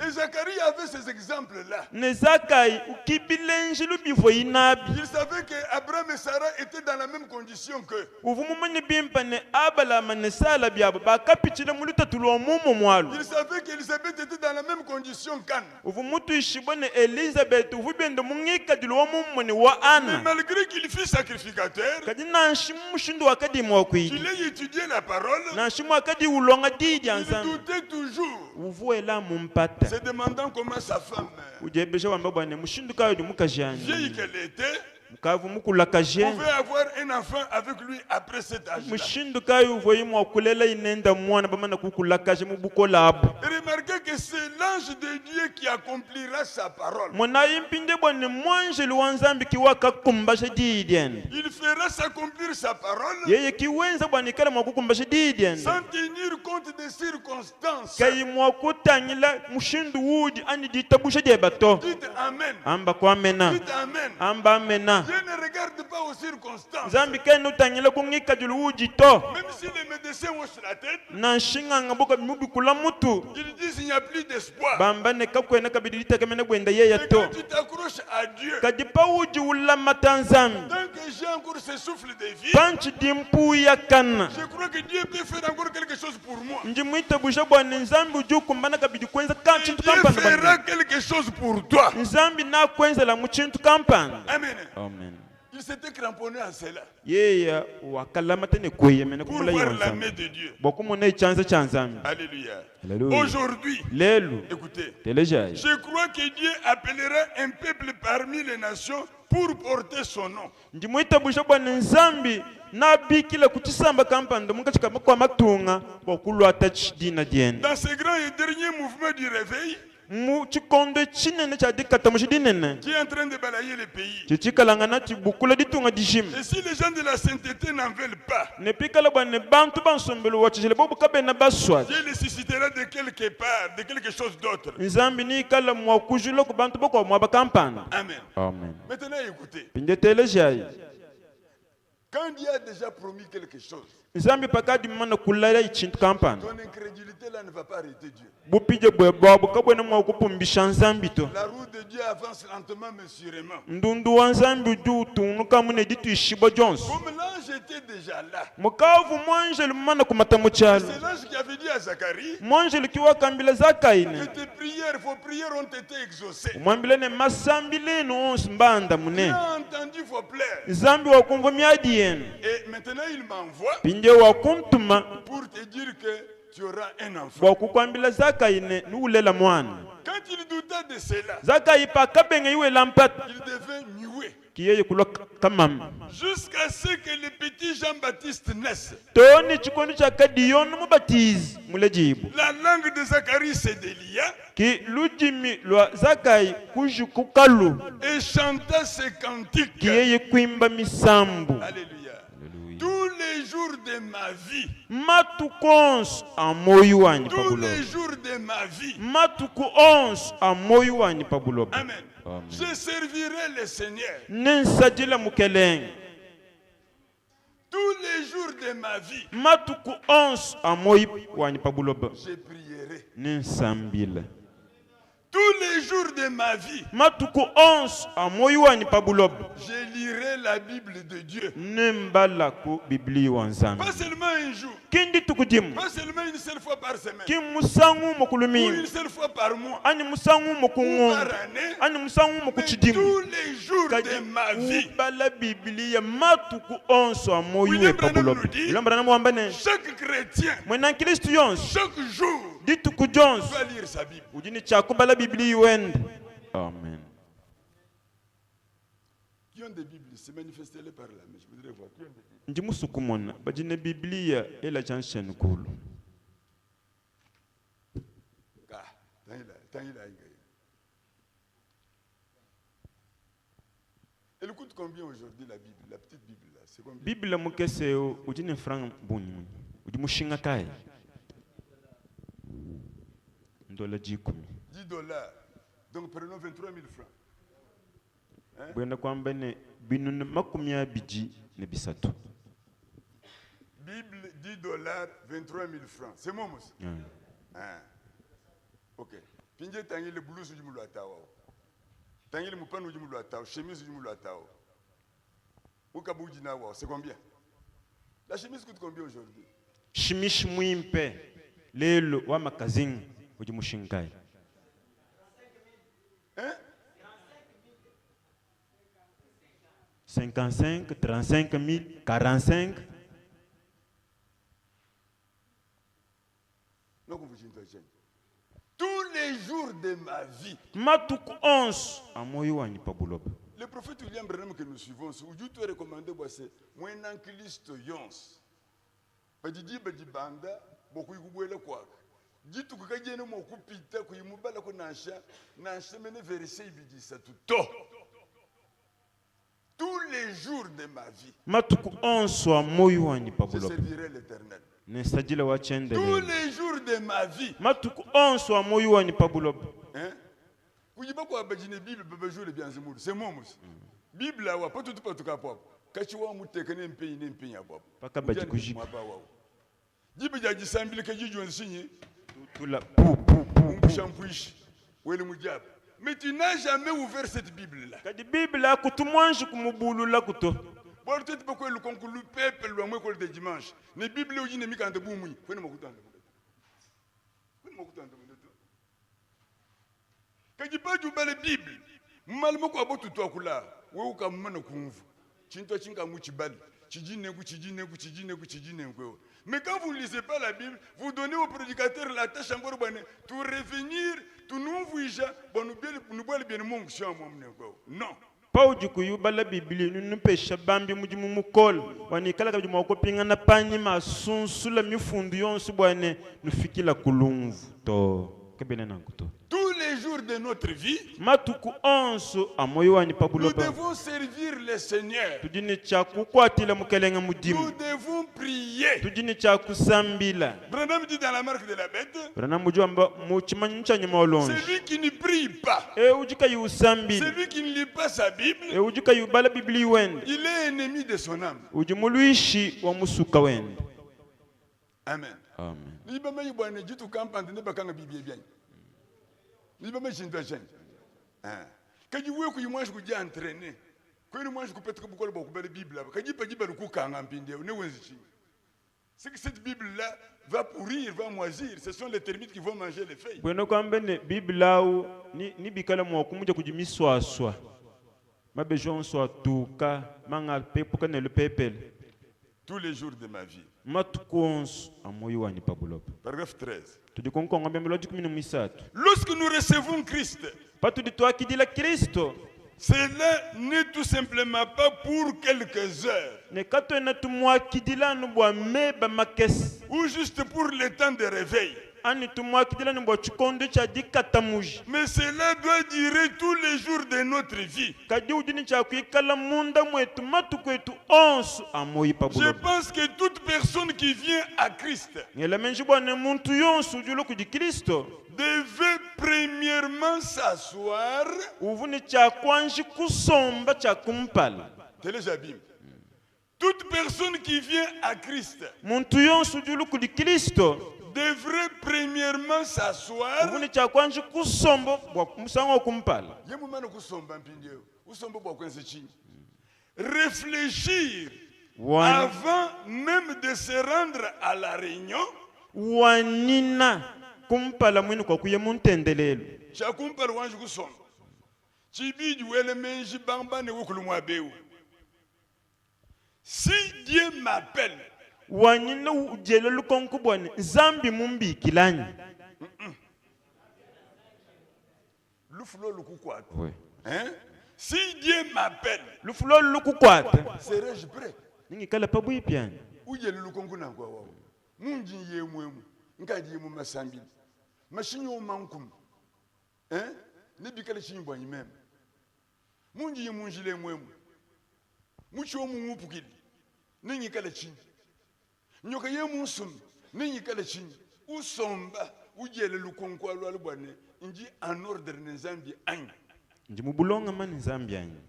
Et Zacharie avait ces exemples-là. ne zakayi ukibilenji lubivo inabi Il savait qu'Abraham et Sarah étaient dans la même condition qu'eux. uvumumanye bimpa ne abalama ne sala byabo bakapitile mulutatulwa mumo mwalo Il savait qu'Élisabeth était dans la même condition qu'Anne. uvumutu ishibwe ne elizabeth uvubende mungikadilwa mumo ne wa Mais ana malgré qu'il fut sacrificateur, kadi nanshi mushindu wakadi mwakwidi qu'il ait étudié la parole, nanshi mwakadi ulonga didi il anzambi doutait toujours, uvuela mumpata se demandant comment sa femme, ujebesha wamba bwane mushindu kayo di mukajani vieille qu'elle était, mukavu mukulakajeni pouvait avoir un enfant avec lui après cet âge-là. mushindu kayo uvoyi mwakulela inenda mwana bamana kukulakaje mubukolabo Remarquez que c'est l'ange de Dieu qui accomplira sa parole. mwana yimpinde bwane mwanjeli wa nzambi kiwakakumbashe didien Il fera s'accomplir sa parole yeye kiwenza bwane ikala mwakukumbashe didien sans tenir compte des circonstances. kayi mwakutanyila mushindu wudi ani ditabushe diebato Dites Amen. amba kwamena Dites Amen. amba amena Dieu ne regarde pas aux circonstances. nzambi kene utanyila kungikadulu wudi to Même si les médecins hochent la tête, na nshinganga boka mubikula mutu ils disent qu'il n'y a plus d'espoir. bamba ne kakwena kabidi litekemene gwenda yeya Mais to quand tu t'accroches à Dieu, kadi pawuji ulamata nzambi tant que j'ai encore ce souffle de vie, panchi dimpuya kana je crois que Dieu peut faire encore quelque chose pour moi. njimwitabusha bwana nzambi ujukumbana kabidi kwenza Et kachintu Dieu kampani fera bwana quelque chose pour toi. nzambi nakwenzela muchintu kampani Amen. amen Il s'était cramponné à cela yeya wakalamata ne kweyemene pour kumulayi wa voir la nzambi main de Dieu. bokumona ichanza cha nzambi Alléluia. Alléluia. Aujourd'hui, lelu écoutez, telejayi je crois que Dieu appellera un peuple parmi les nations pour porter son nom. ndimwitabusha bwana nzambi nabikila kuchisamba kampani mukachika kwa matunga bokulwata chidina dienda Dans ce grand et dernier mouvement du réveil mu chikondo chinene cha dikata mushidinene qui est en train de balayer le pays. chichikalanga na chibukula ditunga dishima Et si les gens de la sainteté n'en veulent pas, nepikala bwana bantu bansombelo wachishele bobu kabena baswazi Dieu les suscitera de quelque part, de quelque chose d'autre. nzambi ni ikala mwakujula ku bantu boko mwa bakampana Amen. amen Maintenant écoutez, pinde telejayi quand Dieu a déjà promis quelque chose, nzambi pakadi mana kulala ichintu kampana ton incrédulité là ne va pas arrêter Dieu. bupije bwe bwabo kabwena mwakupumbisha nzambi to La roue de Dieu avance lentement mais sûrement. ndundu wa nzambi uju utunuka mune ditu ishibwa jonsi Comme l'ange était déjà là. mukavu mwanjeli mumana kumata muchalo C'est l'ange qui avait dit à Zacharie mwanjeli kiwakambila zakayine que tes prières, vos prières ont été exaucées. mwambile ne masambi lenu onsi mbanda Tu mune as entendu vos plaires. nzambi wakumva myadi yenu Et maintenant il m'envoie pinde wakuntuma pour te dire que tu auras un enfant. bwakukwambila Zakayi ne nuulela mwana. Quand il douta de cela, Zakayi pa kabenga iwe lampata il devint muet. kiyeye kulwa kamama. Jusqu'à ce que le petit Jean-Baptiste naisse. Toni chikondi cha Kadiyon mubatizi mulejibu. La langue de Zacharie se délia. Ki lujimi lwa Zakayi kukalu. Et chanta ses cantiques. Kiyeye kwimba misambu. Alléluia. Tous les jours de ma vie. Matuku 11 amoyi wanyi Tous pabuloba. les jours de ma vie. Matuku 11 amoyi wanyi pabuloba. Amen. Je servirai le Seigneur. Nensajila mukeleng. Tous les jours de ma vie. Matuku 11 amoyi wanyi pabuloba. Je prierai. Nensambila. Tous les jours de ma vie. Matuku 11 amoyi wanyi pabuloba. Je lirai la Bible de Dieu. Nembala ku Biblia wanzambi. Pas seulement un jour. Kindi tukudimu. Pas seulement une seule fois par semaine. Ki musangu Ou mokulumi. une seule fois par mois. Ani musangu Ou mokungo. par année. Ani musangu Mais mokuchidimu. tous les jours de ma vie. Ubala Biblia matuku 11 amoyi we William Branham pabuloba. nous dit, William Branham wambane. Chaque chrétien, Mwena Kristu yonse. chaque jour, Dituku Jones. doit lire sa Bible. Ujini chakubala Biblia wende. Amen. Qui ont des Bibles, se manifestez-les par là. Mais je voudrais voir. Qui ont des Bibles? Njimusukumona. Bajine Biblia ela janshen kulu. Ah, tant il a engagé. Elle coûte combien aujourd'hui la Bible, la petite Bible là? C'est combien? Biblia mukeseo ujine franc buni. Ujimushinga kai. Ndola jikumi. $10. Donc prenons 23 000 francs. Bwenda kwambene binunu makumya biji ne bisatu. Bible, $10, 23 000 francs. C'est moi, monsieur. Ah. Ok. Pinje tangi le blouse du moulou atawa. Tangi le moupan du moulou atawa. Chemise du moulou atawa. Ou kabouji nawa. C'est combien? La chemise coûte combien aujourd'hui? Shimish mwimpe. Lelo wa makazing. Ujimushingai. Hein? 55, 35 000, 45. Tous les jours de ma vie. Matuku 11 amoyi wanyi pabuloba. Le prophète William Branham que nous suivons, où tu as recommandé, c'est moi un Christ yons. Badidi badibanda, beaucoup yubouele quoi. Dis tout que quelqu'un m'a coupé, que il m'a pas la connaissance, n'a jamais versé ibidi ça tout. Tous les jours de ma vie. Matuku 11 amoyi wanyi Je pabuloba. servirai l'Éternel. Nesajila wa chende. Tous les jours de ma vie. Matuku 11 amoyi wanyi pabuloba. Hein? Vous dites pas quoi, Bible, bébé joue le bien zemour. C'est moi, monsieur. Bible, là, pas tout cas, pop. Quand tu vois, tu es un pays, un pays, pop. Pas qu'à bâtir coucher. Dis, il y a 10 000 que tu as signé. Tout la pou pou pou. Un champouiche. Où est le diable? Mais tu n'as jamais ouvert cette Bible-là. Kadi Bible akutumwanji kumubulu la kuto. Bon, tu sais pourquoi le concours le peuple, le mois de dimanche. Les Bibles, où il y a mis quand tu es boumou. Faut ne m'écouter. Faut ne m'écouter. Quand tu parles de la Bible, malmo ko abotu to akula, we uka mmano kunvu. Chinto chinga muchibali. Mais quand vous ne lisez pas la Bible, vous donnez au prédicateur la tâche en tout revenir, tout nous vuija, bon nous boire bien mon chien non. Pau jikuyu bala Biblia nunu pesha bambi mujimu mukol wanikala kabji mwakopinga na panyi masunsula mifundu yonsu bwane nufikila kulumvu to kebene nankuto. Tous les jours de notre vie, matuku onso amoyo wani nous pabuloba. devons servir le Seigneur. Tujini chaku kwatila mukelenga mudimu. Nous devons prier. Tujini chaku sambila. Branham dit dans la marque de la bête, Branham mujamba muchimanyicha nyama olonje. celui qui ne prie pas, Ujika yu sambila. celui qui ne lit pas sa Bible, Ujika yu bala Biblia wende. il est ennemi de son âme. Ujimuluishi wa musuka wende. Amen. Amen. Ni ba mai bwana jitu kampande ne bakanga Biblia bien. Ni ba mai chinto chen. Kaji we ku yimwashi kujya entraîner. Ko ni mwashi kupeta kubukole ba kubele Bible. Kaji pa jiba lukukanga mpinde ne wenzi chi. C'est que cette Bible là va pourrir, va moisir, ce sont les termites qui vont manger les feuilles. Bweno kwambene Biblia au ni bikala mwa kumuja kujimiswaswa. Mabe jonso atuka manga pepuka ne le pepele. tous les jours de ma vie. matukonso amoyo wanyu pabulopo. Paragraphe 13. Tudikonkonga mbembelo dikumi misatu. Lorsque nous recevons Christ, Patu ditwakidila Kristo. cela n'est tout simplement pas pour quelques heures Ne kato ena tumwakidila nubwa meba makesi. ou juste pour le temps de réveil. Ani tumwakidila nubwa chikondo cha dikatamuji. Mais cela doit durer tous les jours de notre vie. Kadi ujini cha kuikala munda mwetu matu kwetu onsu amoyi Je pabulopo. pense que toute personne qui vient à Christ Ngela menji bwana muntu yonsu ujulo kudi Kristo. devait premièrement s'asseoir. Uvuni cha kwanji kusomba cha kumpala. Téléjabim. Toute personne qui vient à Christ Muntu yonsu ujulo kudi Kristo. devrait premièrement s'asseoir. Uvuni cha kwanji kusomba bwa musango kumpala. Yemumana kusomba mpindio. Usomba bwa kwenze chini. Réfléchir avant même de se rendre à la réunion. Wanina kumpala mwini kwa kuye muntendelelo. Chakumpala wanju kusomba. Chibidi wele menji bamba ne wukulumwa beu. Si Dieu m'appelle, Wanina ujele lukonku bwane zambi mumbi kilanyi. lufulo lukukwata. Oui. Hein? Si Dieu m'appelle, Lufulo lukukwata. serais-je prêt? Ningi kala pabu ipiani. Ujele lukonku na kwa wao. Munji yemwemu. Ngadi yemu masambili. Mashinyo mankum. Hein? Nebikale chinyibwa nyimeme. Munji yemunji le mwemu. Mucho mumupukili. Ningi kale chini. Nyoka yemu sum. Ningi kale chini. Usomba. Ujele lukonku alwalubwane. Inji en ordre nzambi anyi. Njimubulonga mani zambi anyi.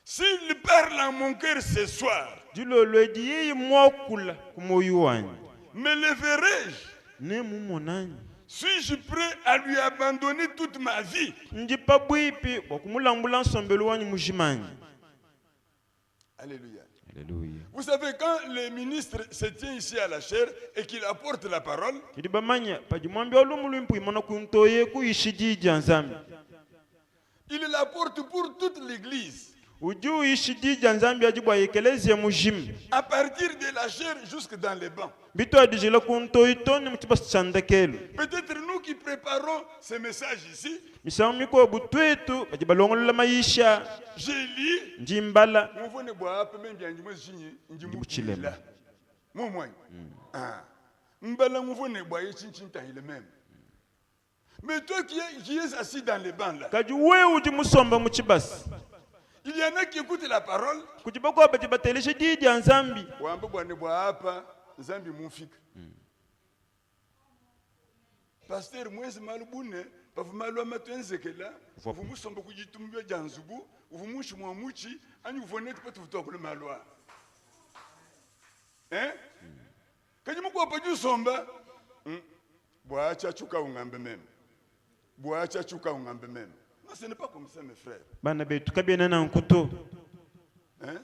S'il parle à mon cœur ce soir, Dilo lweji yeye mwakula kumoyu wanyi. me le verrai-je? Ne mumonani. Suis-je prêt à lui abandonner toute ma vie? Nji pabu ipi wakumulambula nsombelu wanyi mujimanyi. Alléluia. Alléluia. Vous savez, quand le ministre se tient ici à la chair et qu'il apporte la parole, Kidi bamanya pajimwambia olumulumpu imona kuntoye kuishijiji nzambi. il l'apporte pour toute l'église. Uju ishijiji nzambi ajibwa yekelezi mujim. À partir de la chair jusque dans les bancs. Bito adijela kuntoyi toni mutibas chandakelo. Peut-être nous qui préparons ce message ici, Misamu ko butwetu bajibalongolola maisha je lis, njimbala. muvone bwa même bien njimwe chinyi njimukilela. Mumwe. Ah. Mbala muvone bwa yechinchin tahile même. Mais toi qui es assis dans les bancs là, Kaji wewe uji musomba muchibasi. il y en a qui écoutent la parole. Kujibako bajibateleshe didi nzambi. Wamba bwane bwa hapa nzambi mufika. Pasteur mwezi malubune bavumalu amatwenzekela vumusomba kujitumbiwa janzubu vumushi mwamuchi ani uvonete patu vutokule malwa. Hein? Kajimu kwa paju somba bwacha chuka ungambe meme. Bwacha chuka ungambe meme. Non, ce n'est pas comme ça mes frères. Bana betu kabiena na nkuto. Hein?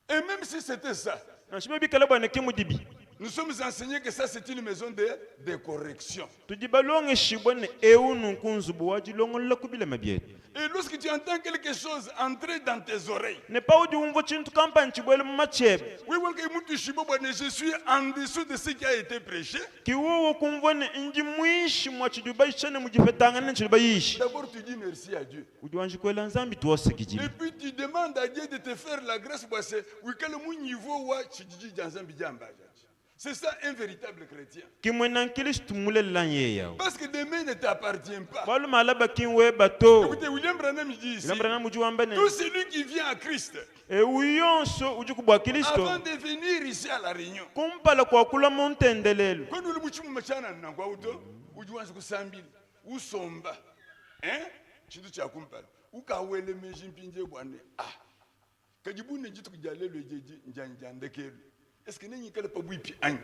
Et même si c'était ça, Nashibe bikala bwana kimudibi. nous sommes enseignés que ça c'est une maison de correction. Tujibalonge shibone eunu kunzubu wajilongolola kubila mabietu. Et lorsque tu entends quelque chose entrer dans tes oreilles, Ne pa uji umvo chintu kampa nchibwele machebe. oui, je suis en dessous de ce qui a été prêché. Kiwowo kumvone inji mwishi mwachiduba ishane mujifetanga nchiduba yishi. D'abord, tu dis merci à Dieu. Uji wanjikwela nzambi tuwase kijimi. Et puis, tu demandes à Dieu de te faire la grâce. C'est ça un véritable chrétien. Kimwena nkilistu mulela yeyao. Parce que demain ne t'appartient pas. Balu malaba kinwe bato. Écoutez, William Branham dit ici, Lambra na mujuambane. tout celui qui vient à Christ, E uyonso uji kubwa Kristo. avant de venir ici à la réunion, Kumpala kwa kula montendelelo. quand nous le mouchons machana na kwa auto, ujuanze kusambili, usomba, hein? Chindu cha kumpala, ukawele meji mpinje bwane. Ah, kajibune jitu kujalelo jeji njanjandekelu. Est-ce que n'est pas bouipi agne?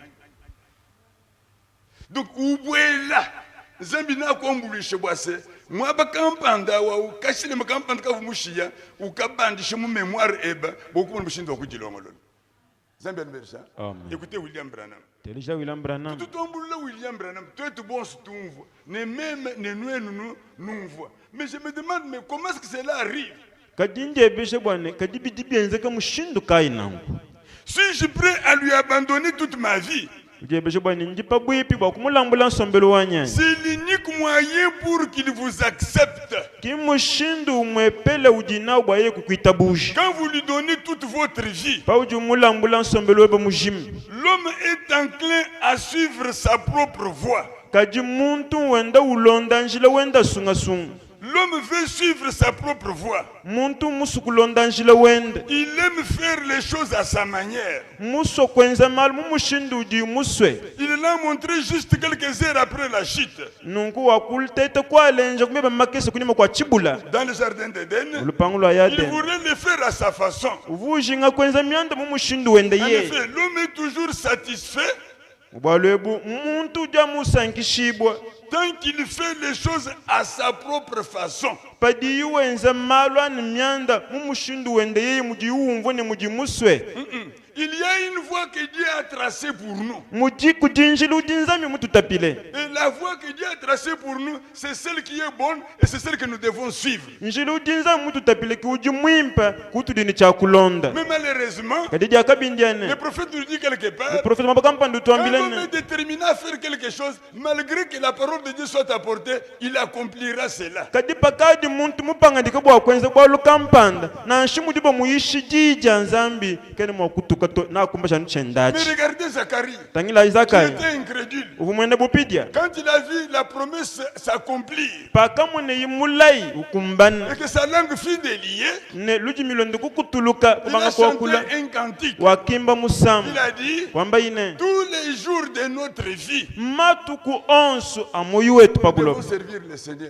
Donc, oubuela, Zambina kombulishe boise, moi ba kampanda wa ou kashile ma kampanda ka vumushia, ou kabandi chez mon mémoire eba, beaucoup de machines au kujilongolo. Zambia Bersa. Écoutez William Branham. Telija William Branham. Tout ombulo William Branham, toi tu bon se trouve, ne même ne nous voit. Mais je me demande mais comment est-ce que cela arrive? Kadinje beshe bwane, kadibi dibi enzeka mushindu kai nangu. Suis-je prêt à lui abandonner toute ma vie? C'est l'unique moyen pour qu'il vous accepte. Quand vous lui donnez toute votre vie, l'homme est enclin à suivre sa propre voie. L'homme veut suivre sa propre voie. Il aime faire les choses à sa manière. Il l'a montré juste quelques heures après la chute. Dans le jardin d'Éden, il voulait le faire à sa façon. En effet, l'homme est toujours satisfait tant qu'il fait les choses à sa propre façon. Il y a une voie que Dieu a tracée pour nous. Et la voie que Dieu a tracée pour nous, c'est celle qui est bonne et c'est celle que nous devons suivre. Mais malheureusement, le prophète nous dit quelque part, quand l'homme est déterminé à faire quelque chose, malgré que la parole de Dieu soit apportée, il accomplira cela. Mais regardez Zacharie, qui était incrédule. Quand il a vu la promesse s'accomplir et que sa langue fut déliée, il a chanté un cantique. Il a dit, tous les jours de notre vie, nous devons servir le Seigneur.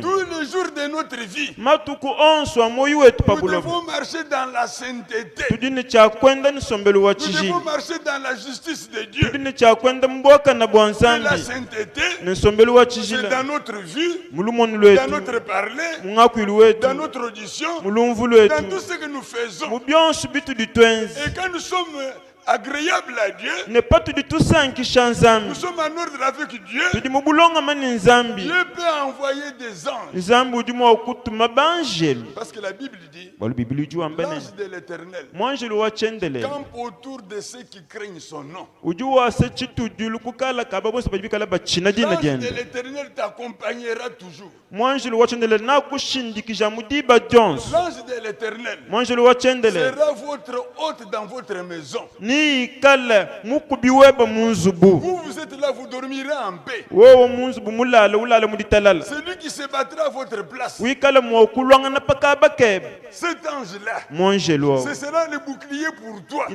Tous les jours de notre vie, nous devons marcher dans la sainteté. Nous devons marcher dans la justice de Dieu. Et la sainteté, c'est dans notre vue, dans notre parler, dans notre audition, dans tout ce que nous faisons. Et quand nous sommes agréables à Dieu, nous sommes en ordre avec Dieu, Dieu peut envoyer des anges. Parce que la Bible dit, l'ange de l'Éternel campe autour de ceux qui craignent son nom. L'ange de l'Éternel t'accompagnera toujours. L'ange de l'Éternel sera votre hôte dans votre maison. Vous êtes là, vous dormirez en paix. Celui qui se battra à votre place, cet ange-là, ce sera le bouclier pour toi.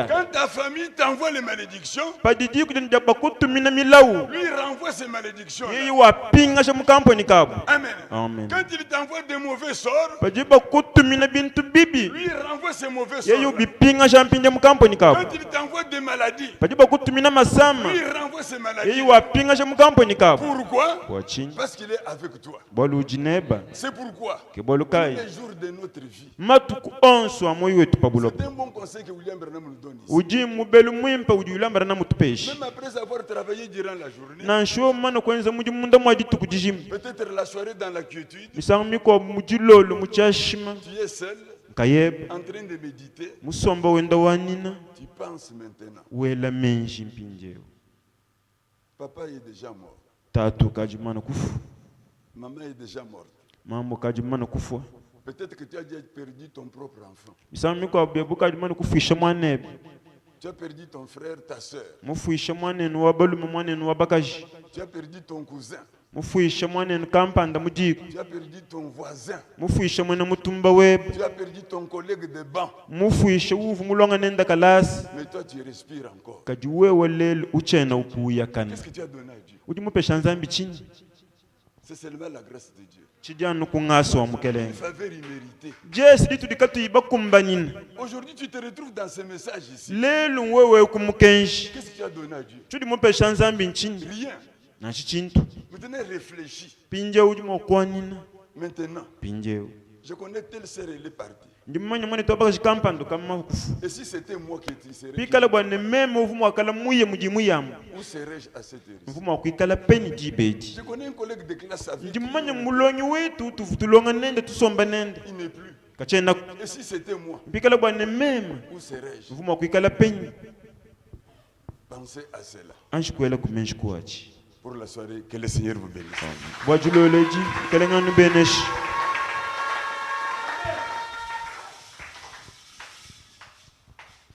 Quand ta famille t'envoie les malédictions, lui renvoie ces malédictions. Amen. Quand il t'envoie des mauvais sorts, lui renvoie ces mauvais sorts. Quand il t'envoie des maladies, lui renvoie ces maladies. Pourquoi? Parce qu'il est avec toi. C'est pourquoi tous les jours de notre vie, c'est un bon conseil que William Branham nous donne ici. Même après avoir travaillé durant la journée, peut-être la soirée dans la quiétude, tu es seul, en train de méditer, tu penses maintenant, papa est déjà mort, maman est déjà morte. Peut-être que tu as déjà perdu ton propre enfant. Tu as perdu ton frère, ta soeur. Tu as perdu ton cousin. Tu as perdu ton voisin. Tu as perdu ton collègue de banc. Mais toi, tu respires encore. Qu'est-ce que tu as donné à Dieu? C'est seulement la grâce de Dieu. Une faveur imméritée. Aujourd'hui, tu te retrouves dans ce message ici. Qu'est-ce que tu as donné à Dieu? Rien. Maintenant, réfléchis. Maintenant, je connais telle sœur, elle est partie. Et si c'était moi qui serais, où serais-je à cette heure? Je connais un collègue de classe avec qui il n'est plus. kachenda Et si c'était moi, mpikala bwana même où serais-je? vuma kuikala penye Pensez à cela. anshikuela kumenshi kuachi Pour la soirée, que le Seigneur vous bénisse. bwajuloleji kelenganu beneshi